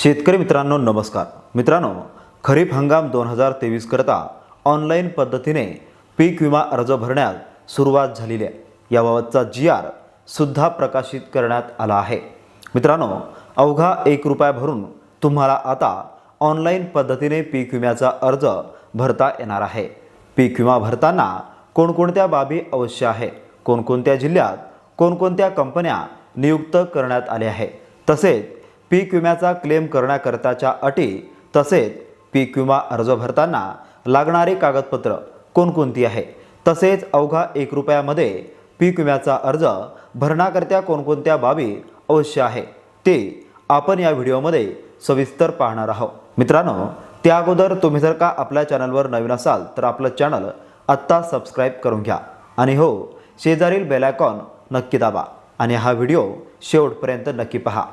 शेतकरी मित्रांनो नमस्कार। मित्रांनो, खरीप हंगाम 2023 करता ऑनलाईन पद्धतीने पीक विमा अर्ज भरण्यास सुरुवात झालेली आहे। याबाबतचा GR सुद्धा प्रकाशित करण्यात आला आहे। मित्रांनो, अवघा 1 रुपया भरून तुम्हाला आता ऑनलाईन पद्धतीने पीक विम्याचा अर्ज भरता येणार आहे। पीक विमा भरताना कोणकोणत्या बाबी अवश्य आहे, कोणकोणत्या जिल्ह्यात कोणकोणत्या कंपन्या नियुक्त करण्यात आल्या आहे, तसेच पीक विम्याचा क्लेम करण्याकरताच्या अटी, तसेच पीक विमा अर्ज भरताना लागणारी कागदपत्र कोणकोणती आहे, तसेच अवघा 1 रुपयामध्ये पीक विम्याचा अर्ज भरण्याकरता कोणकोणत्या बाबी अवश्य आहे ते आपण या व्हिडिओमध्ये सविस्तर पाहणार आहोत। मित्रांनो, त्या अगोदर तुम्ही जर का आपल्या चॅनलवर नवीन असाल तर आपलं चॅनल आत्ता सबस्क्राईब करून घ्या आणि हो, शेजारील बेल आयकॉन नक्की दाबा आणि हा व्हिडिओ शेवटपर्यंत नक्की पहा।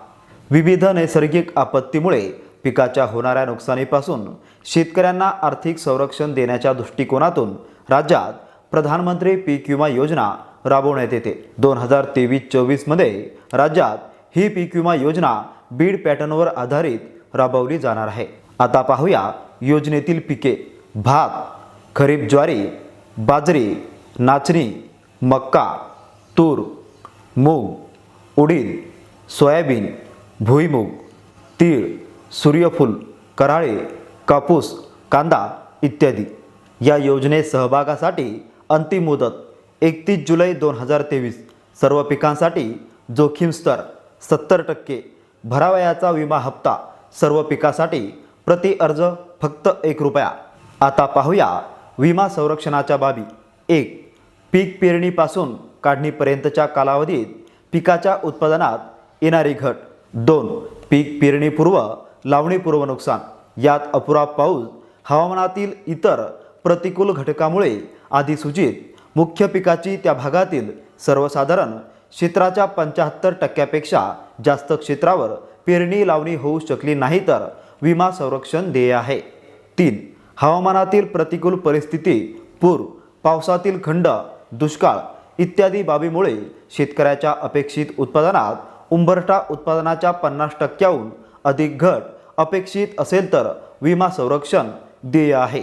विविध नैसर्गिक आपत्तीमुळे पिकाच्या होणाऱ्या नुकसानीपासून शेतकऱ्यांना आर्थिक संरक्षण देण्याच्या दृष्टिकोनातून राज्यात प्रधानमंत्री पीक विमा योजना राबवण्यात येते। 2023-24 मध्ये राज्यात ही पीक विमा योजना बीड पॅटर्नवर आधारित राबवली जाणार आहे। आता पाहूया योजनेतील पिके। भात, खरीप ज्वारी, बाजरी, नाचणी, मक्का, तूर, मूग, उडीद, सोयाबीन, भुईमूग, तीळ, सूर्यफूल, कराळे, कापूस, कांदा इत्यादी। या योजनेत सहभागासाठी अंतिम मुदत 31 जुलै 2023। सर्व पिकांसाठी जोखीम स्तर 70%। भरावयाचा विमा हप्ता सर्व पिकासाठी प्रति अर्ज फक्त 1 रुपया। आता पाहूया विमा संरक्षणाच्या बाबी। 1. पीक पेरणीपासून काढणीपर्यंतच्या कालावधीत पिकाच्या उत्पादनात येणारी घट। 2. पीक पेरणीपूर्व लावणीपूर्व नुकसान। यात अपुरा पाऊस, हवामानातील इतर प्रतिकूल घटकामुळे अधिसूचित मुख्य पिकाची त्या भागातील सर्वसाधारण क्षेत्राच्या 75%पेक्षा जास्त क्षेत्रावर पेरणी लावणी होऊ शकली नाही तर विमा संरक्षण देय आहे। 3. हवामानातील प्रतिकूल परिस्थिती, पूर, पावसातील खंड, दुष्काळ इत्यादी बाबीमुळे शेतकऱ्याच्या अपेक्षित उत्पादनात उंबरठा उत्पादनाच्या 50%हून अधिक घट अपेक्षित असेल तर विमा संरक्षण देय आहे।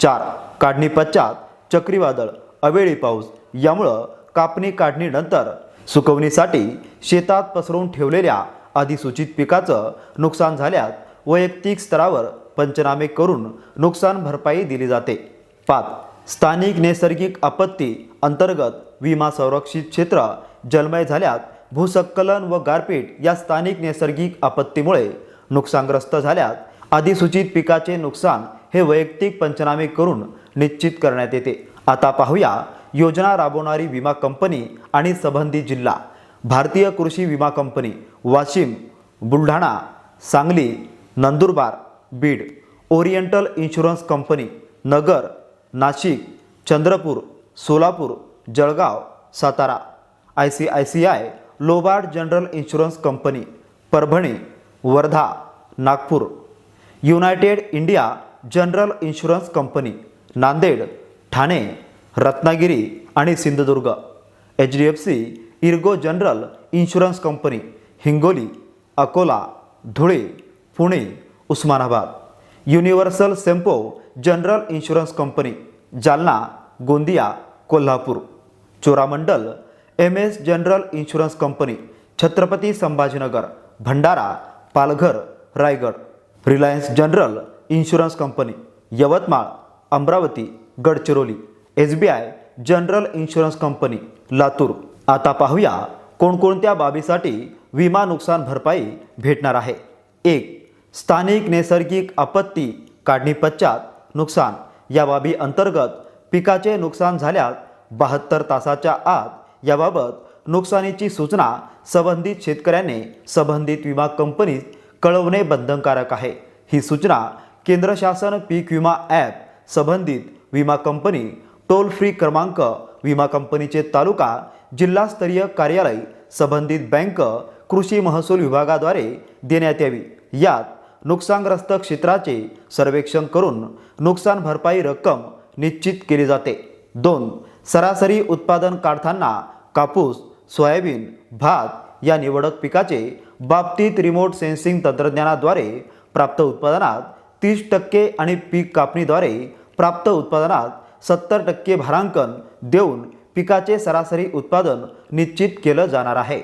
4. काढणी पश्चात चक्रीवादळ, अवेळी पाऊस यामुळे कापणी काढणीनंतर सुकवणीसाठी शेतात पसरवून ठेवलेल्या अधिसूचित पिकाचं नुकसान झाल्यास वैयक्तिक स्तरावर पंचनामे करून नुकसान भरपाई दिली जाते। 5. स्थानिक नैसर्गिक आपत्ती अंतर्गत विमा संरक्षित क्षेत्र जलमय झाल्यास भूस्खलन व गारपीट या स्थानिक नैसर्गिक आपत्तीमुळे नुकसानग्रस्त झाल्यास अधिसूचित पिकाचे नुकसान हे वैयक्तिक पंचनामे करून निश्चित करण्यात येते। आता पाहूया योजना राबवणारी विमा कंपनी आणि संबंधित जिल्हा। भारतीय कृषी विमा Company Washim, Buldhana, Sangli, Nandurbar, Beed. Oriental Insurance Company Nagar, Nashik, Chandrapur, Solapur, Jalgaon, Satara. ICICI Lombard General Insurance Company Parbhani, Wardha, Nagpur. United India General Insurance Company Nanded, Thane, Ratnagiri आणि Sindhudurg. HDFC Ergo General Insurance Company Hingoli, Akola, Dhule, Pune, Osmanabad. Universal Sompo General Insurance Company Jalna, Gondia, Kolhapur. चोरामंडल MS General Insurance Company Chhatrapati Sambhajinagar, Bhandara, Palghar, Raigad. Reliance General Insurance Company Yavatmal, Amravati, Gadchiroli. SBI general Insurance company Latur. आता पाहूया कोणकोणत्या बाबीसाठी विमा नुकसान भरपाई भेटणार आहे। 1. स्थानिक नैसर्गिक आपत्ती काढणी पश्चात नुकसान। या बाबी अंतर्गत पिकाचे नुकसान झाल्यास 72 तासाच्या आत याबाबत नुकसानीची सूचना संबंधित शेतकऱ्याने संबंधित विमा कंपनीस कळवणे बंधनकारक आहे। ही सूचना केंद्र शासन पीक विमा ॲप, संबंधित विमा कंपनी टोल फ्री क्रमांक, विमा कंपनीचे तालुका जिल्हास्तरीय कार्यालय, संबंधित बँक, कृषी महसूल विभागाद्वारे देण्यात यावी। यात नुकसानग्रस्त क्षेत्राचे सर्वेक्षण करून नुकसान भरपाई रक्कम निश्चित केली जाते। 2. सरासरी उत्पादन काढताना कापूस, सोयाबीन, भात या निवडक पिकाचे बाबतीत रिमोट सेन्सिंग तंत्रज्ञानाद्वारे प्राप्त उत्पादनात 30% आणि पीक कापणीद्वारे प्राप्त उत्पादनात 70% भारांकन देऊन पिकाचे सरासरी उत्पादन निश्चित केलं जाणार आहे।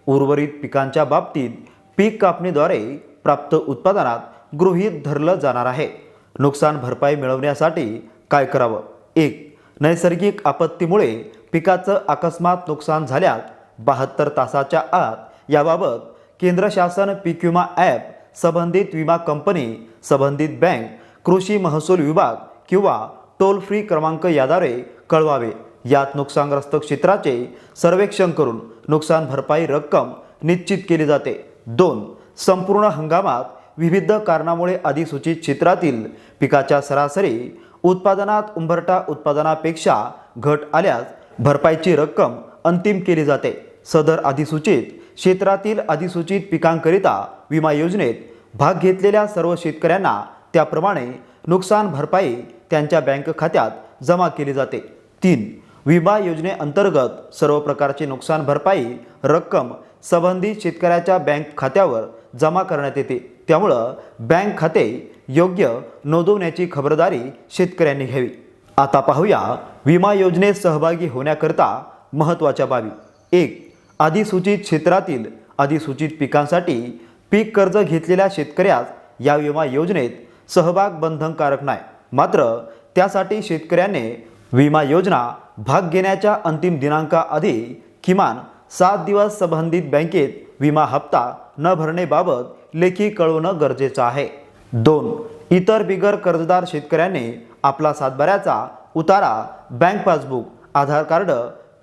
उर्वरित पिकांच्या बाबतीत पीक कापणीद्वारे प्राप्त उत्पादनात गृहीत धरलं जाणार आहे। नुकसान भरपाई मिळवण्यासाठी काय करावं? 1. नैसर्गिक आपत्तीमुळे पिकाचं अकस्मात नुकसान झाल्यास 72 तासाच्या आत याबाबत केंद्र शासन पीक विमा ॲप, संबंधित विमा कंपनी, संबंधित बँक, कृषी महसूल विभाग किंवा टोल फ्री क्रमांक याद्वारे कळवावे। यात नुकसानग्रस्त क्षेत्राचे सर्वेक्षण करून नुकसान भरपाई रक्कम निश्चित केली जाते। 2. संपूर्ण हंगामात विविध कारणामुळे अधिसूचित क्षेत्रातील पिकाच्या सरासरी उत्पादनात उंबरठा उत्पादनापेक्षा घट आल्यास भरपाईची रक्कम अंतिम केली जाते। सदर अधिसूचित क्षेत्रातील अधिसूचित पिकांकरिता विमा योजनेत भाग घेतलेल्या सर्व शेतकऱ्यांना त्याप्रमाणे नुकसान भरपाई त्यांच्या बँक खात्यात जमा केली जाते। 3. विमा योजनेअंतर्गत सर्व प्रकारची नुकसान भरपाई रक्कम संबंधित शेतकऱ्याच्या बँक खात्यावर जमा करण्यात येते। त्यामुळं बँक खाते योग्य नोंदवण्याची खबरदारी शेतकऱ्यांनी घ्यावी। आता पाहूया विमा योजनेत सहभागी होण्याकरता महत्त्वाच्या बाबी। 1. अधिसूचित क्षेत्रातील अधिसूचित पिकांसाठी पीक कर्ज घेतलेल्या शेतकऱ्यास या विमा योजनेत सहभाग बंधनकारक नाही। मात्र त्यासाठी शेतकऱ्याने विमा योजना भाग घेण्याच्या अंतिम दिनांकाआधी किमान 7 दिवस संबंधित बँकेत विमा हप्ता न भरण्याबाबत लेखी कळवणं गरजेचं आहे। 2. इतर बिगर कर्जदार शेतकऱ्याने आपला सातबाऱ्याचा उतारा, बँक पासबुक, आधार कार्ड,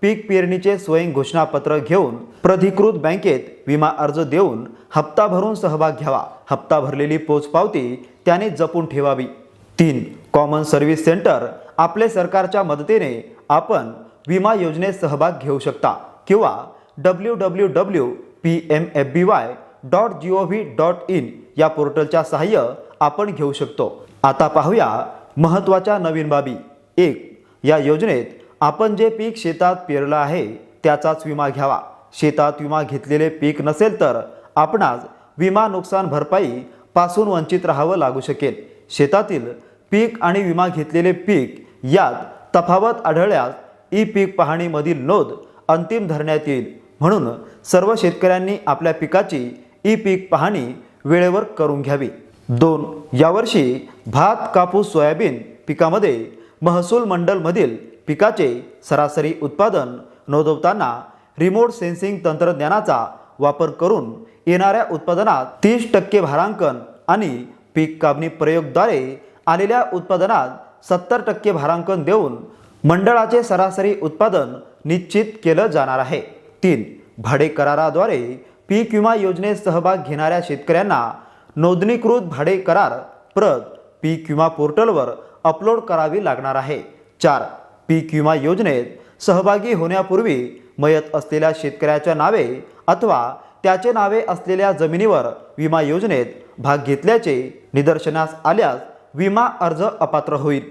पीक पेरणीचे स्वयं घोषणापत्र घेऊन प्राधिकृत बँकेत विमा अर्ज देऊन हप्ता भरून सहभाग घ्यावा। हप्ता भरलेली पोचपावती त्याने जपून ठेवावी। 3. कॉमन सर्व्हिस सेंटर आपले सरकारच्या मदतीने आपण विमा योजनेत सहभाग घेऊ शकता किंवा www.pmfby.gov.in या पोर्टलच्या सहाय्य आपण घेऊ शकतो। आता पाहूया महत्त्वाच्या नवीन बाबी। 1. या योजनेत आपण जे पीक शेतात पेरलं आहे त्याचाच विमा घ्यावा। शेतात विमा घेतलेले पीक नसेल तर आपणास विमा नुकसान भरपाई पासून वंचित राहावं लागू शकेल। शेतातील पीक आणि विमा घेतलेले पीक यात तफावत आढळल्यास ई पीक पाहणीमधील नोंद अंतिम धरण्यात येईल। म्हणून सर्व शेतकऱ्यांनी आपल्या पिकाची ई पीक पाहणी वेळेवर करून घ्यावी। 2. यावर्षी भात, कापूस, सोयाबीन पिकामध्ये महसूल मंडलमधील पिकाचे सरासरी उत्पादन नोंदवताना रिमोट सेन्सिंग तंत्रज्ञानाचा वापर करून येणाऱ्या उत्पादनात 30% भारांकन आणि पीक कापणी प्रयोगद्वारे आलेल्या उत्पादनात 70% भारांकन देऊन मंडळाचे सरासरी उत्पादन निश्चित केलं जाणार आहे। 3. भाडे कराराद्वारे पीक विमा योजनेत सहभाग घेणाऱ्या शेतकऱ्यांना नोंदणीकृत भाडे करार प्रत पीक विमा पोर्टलवर अपलोड करावी लागणार आहे। 4. पीक विमा योजनेत सहभागी होण्यापूर्वी मयत असलेल्या शेतकऱ्याच्या नावे अथवा त्याचे नावे असलेल्या जमिनीवर विमा योजनेत भाग घेतल्याचे निदर्शनास आल्यास विमा अर्ज अपात्र होईल।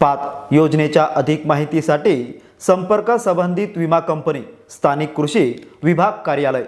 5. योजनेच्या अधिक माहितीसाठी संपर्क संबंधित विमा कंपनी, स्थानिक कृषी विभाग कार्यालय।